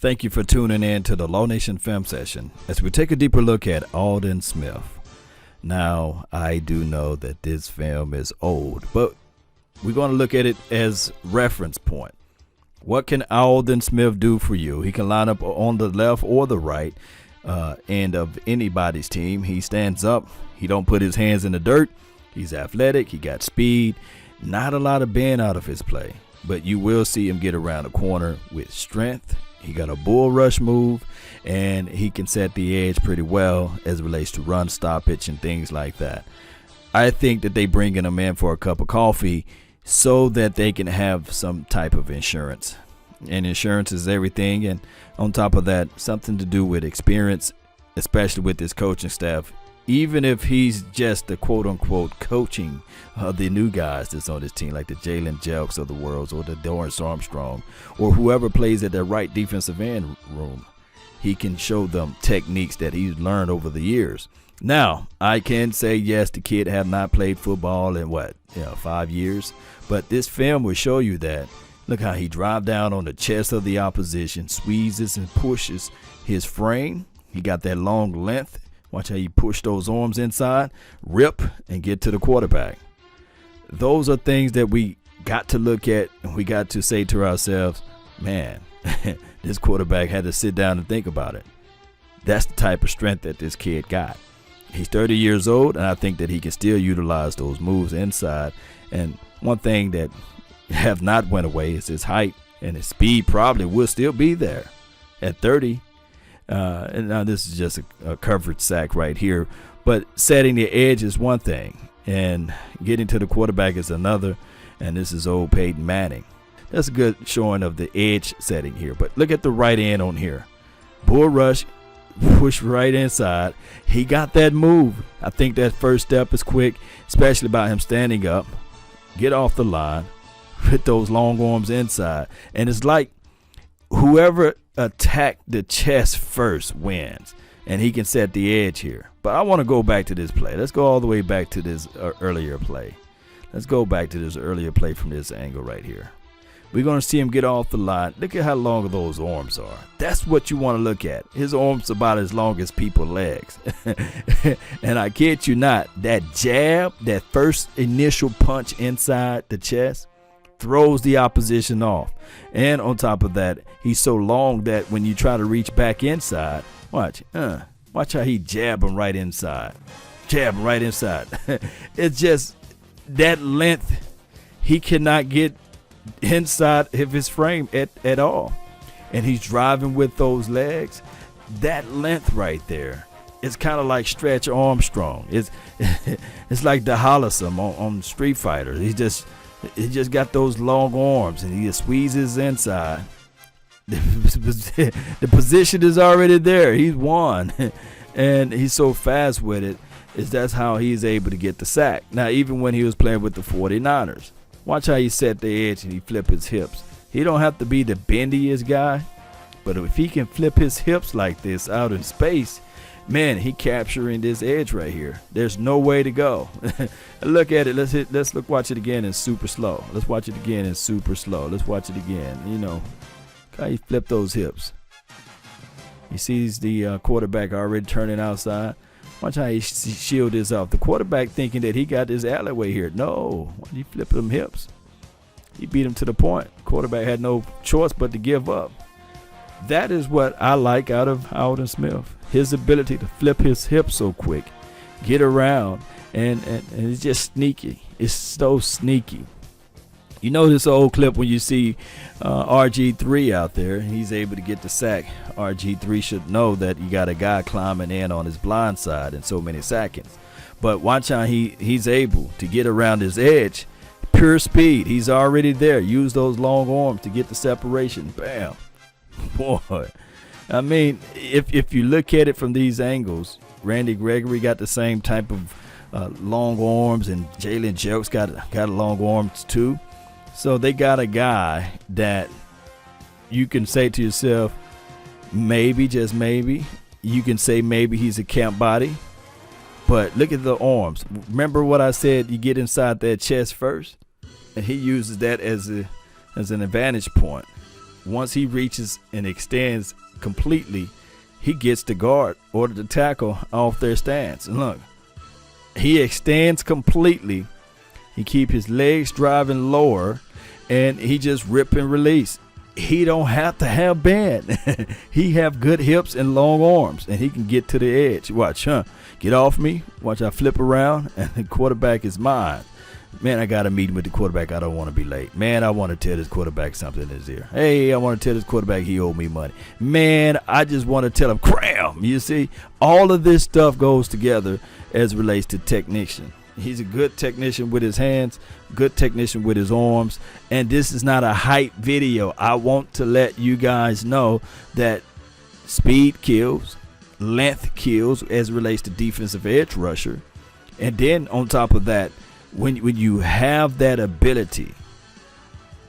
Thank you for tuning in to the Law Nation Film Session as we take a deeper look at Aldon Smith. Now, I do know that this film is old, but we're going to look at it as reference point. What can Aldon Smith do for you? He can line up on the left or the right end of anybody's team. He stands up. He don't put his hands in the dirt. He's athletic. He got speed. Not a lot of bend out of his play, but you will see him get around the corner with strength. He got a bull rush move, and he can set the edge pretty well as it relates to run stoppage and things like that. I think that they bringing him in for a cup of coffee so that they can have some type of insurance. And insurance is everything, and on top of that, something to do with experience, especially with this coaching staff. Even if he's just the quote-unquote coaching the new guys that's on his team, like the Jalen Jelks of the world or the Dorrance Armstrong or whoever plays at the right defensive end room, he can show them techniques that he's learned over the years. Now, I can say, yes, the kid have not played football in 5 years, but this film will show you that. Look how he drives down on the chest of the opposition, squeezes and pushes his frame. He got that long length. Watch how you push those arms inside, rip, and get to the quarterback. Those are things that we got to look at, and we got to say to ourselves, man, this quarterback had to sit down and think about it. That's the type of strength that this kid got. He's 30 years old, and I think that he can still utilize those moves inside. And one thing that have not went away is his height, and his speed probably will still be there at 30. And now this is just a coverage sack right here, but setting the edge is one thing and getting to the quarterback is another. And this is old Peyton Manning. That's a good showing of the edge setting here, but look at the right end on here. Bull rush, push right inside. He got that move. I think that first step is quick, especially by him standing up, get off the line, hit those long arms inside. And it's like whoever attack the chest first wins, and he can set the edge here. But I want to go back to this play. Let's go all the way back to this earlier play. Let's go back to this earlier play from this angle right here. We're going to see him get off the line. Look at how long those arms are. That's what you want to look at. His arms about as long as people's legs. And I kid you not, that jab, that first initial punch inside the chest, throws the opposition off. And on top of that, he's so long that when you try to reach back inside, watch how he jab him right inside. Jab him right inside. It's just that length, he cannot get inside of his frame at all. And he's driving with those legs. That length right there, it's kind of like Stretch Armstrong. It's like the Hollisum on Street Fighter. He just got those long arms, and he just squeezes inside. The position is already there. He's won, and he's so fast with it. That's how he's able to get the sack. Now, even when he was playing with the 49ers, watch how he set the edge and he flip his hips. He don't have to be the bendiest guy, but if he can flip his hips like this out in space, man, he capturing this edge right here. There's no way to go. Look at it. Let's watch it again in super slow. Let's watch it again in super slow. Let's watch it again. You know, how he flip those hips. He sees the quarterback already turning outside. Watch how he shield this off. The quarterback thinking that he got this alleyway here. No, why did he flip them hips? He beat him to the point. Quarterback had no choice but to give up. That is what I like out of Aldon Smith. His ability to flip his hips so quick, get around, and it's just sneaky. It's so sneaky. You know this old clip when you see RG3 out there, he's able to get the sack. RG3 should know that you got a guy climbing in on his blind side in so many seconds. But watch how he's able to get around his edge. Pure speed. He's already there. Use those long arms to get the separation. Bam. Boy. I mean, if you look at it from these angles, Randy Gregory got the same type of long arms, and Jalen Jelks got long arms too. So they got a guy that you can say to yourself, maybe, just maybe, you can say maybe he's a camp body. But look at the arms. Remember what I said, you get inside that chest first? And he uses that as an advantage point. once he reaches and extends completely, he gets the guard or the tackle off their stance. And look, he extends completely. He keep his legs driving lower, and he just rip and release. He don't have to have bend. He have good hips and long arms, and he can get to the edge. Watch, get off me. Watch, I flip around, and the quarterback is mine. Man, I got a meeting with the quarterback. I don't want to be late. Man, I want to tell this quarterback something in his ear. Hey, I want to tell this quarterback he owed me money. Man, I just want to tell him, cram. You see, all of this stuff goes together as it relates to technician. He's a good technician with his hands, good technician with his arms, and this is not a hype video. I want to let you guys know that speed kills, length kills as it relates to defensive edge rusher, and then on top of that, when you have that ability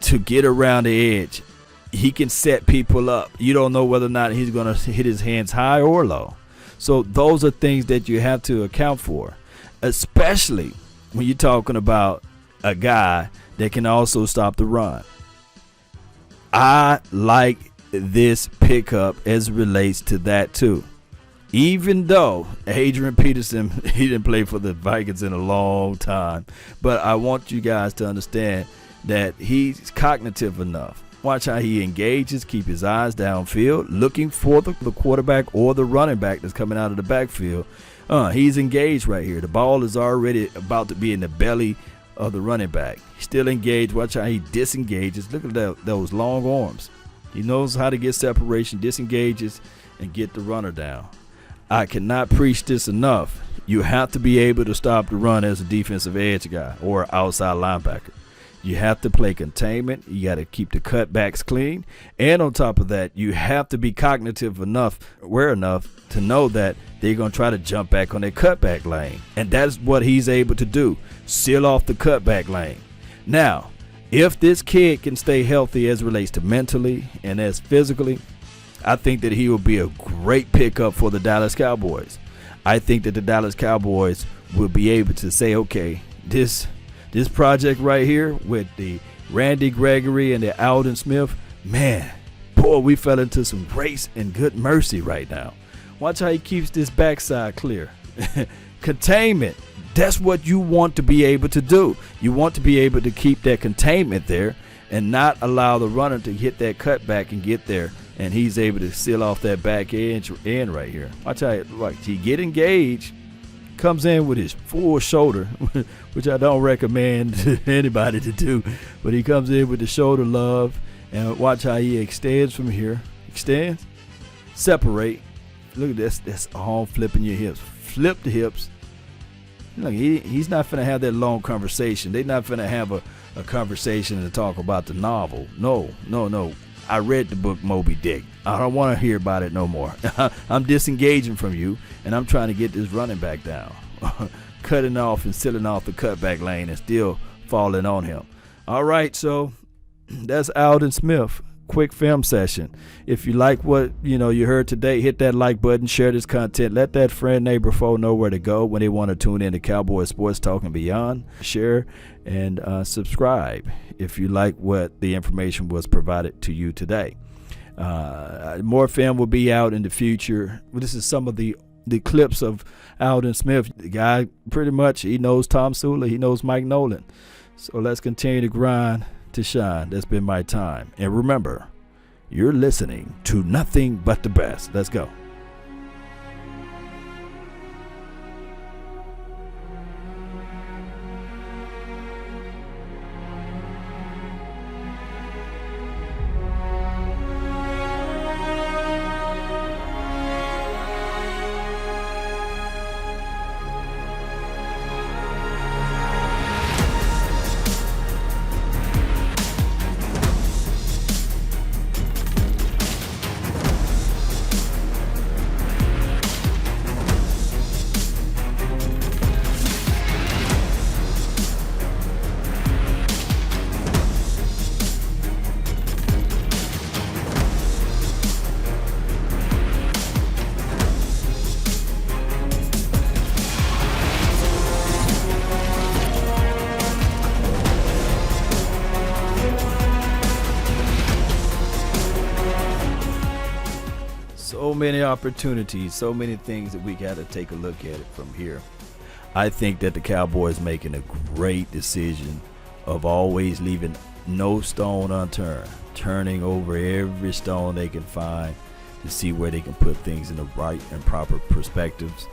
to get around the edge, he can set people up. You don't know whether or not he's going to hit his hands high or low. So those are things that you have to account for, especially when you're talking about a guy that can also stop the run. I like this pickup as it relates to that too. Even though Adrian Peterson, he didn't play for the Vikings in a long time, but I want you guys to understand that he's cognitive enough. Watch how he engages, keep his eyes downfield, looking for the quarterback or the running back that's coming out of the backfield. He's engaged right here. The ball is already about to be in the belly of the running back. He's still engaged. Watch how he disengages. Look at those long arms. He knows how to get separation, disengages, and get the runner down. I cannot preach this enough. You have to be able to stop the run as a defensive edge guy or outside linebacker. You have to play containment. You got to keep the cutbacks clean. And on top of that, you have to be cognitive enough, aware enough to know that they're going to try to jump back on their cutback lane. And that's what he's able to do, seal off the cutback lane. Now, if this kid can stay healthy as it relates to mentally and as physically, I think that he will be a great pickup for the Dallas Cowboys. I think that the Dallas Cowboys will be able to say, okay, this project right here with the Randy Gregory and the Aldon Smith, man, boy, we fell into some grace and good mercy right now. Watch how he keeps this backside clear. Containment, that's what you want to be able to do. You want to be able to keep that containment there and not allow the runner to hit that cutback and get there. And he's able to seal off that back end right here. Watch how he get engaged, comes in with his full shoulder, which I don't recommend anybody to do. But he comes in with the shoulder love, and watch how he extends from here. Extends, separate. Look at this. That's all flipping your hips. Flip the hips. Look, he's not finna have that long conversation. They're not finna have a conversation and talk about the novel. No. I read the book Moby Dick. I don't want to hear about it no more. I'm disengaging from you, and I'm trying to get this running back down. Cutting off and sealing off the cutback lane and still falling on him. All right, so that's Aldon Smith. Quick film session. If you like what you heard today, hit that like button, share this content, let that friend, neighbor, foe know where to go when they want to tune in to Cowboy Sports Talk and Beyond. Share and subscribe if you like what the information was provided to you today. More film will be out in the future. This is some of the clips of Aldon Smith. The guy, pretty much, he knows Tom Sula, he knows Mike Nolan. So let's continue to grind to shine. That's been my time. And remember, you're listening to nothing but the best. Let's go. So many opportunities, so many things that we got to take a look at it from here. I think that the Cowboys making a great decision of always leaving no stone unturned, turning over every stone they can find to see where they can put things in the right and proper perspectives.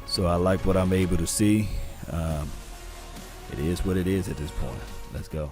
So I like what I'm able to see. It is what it is at this point. Let's go.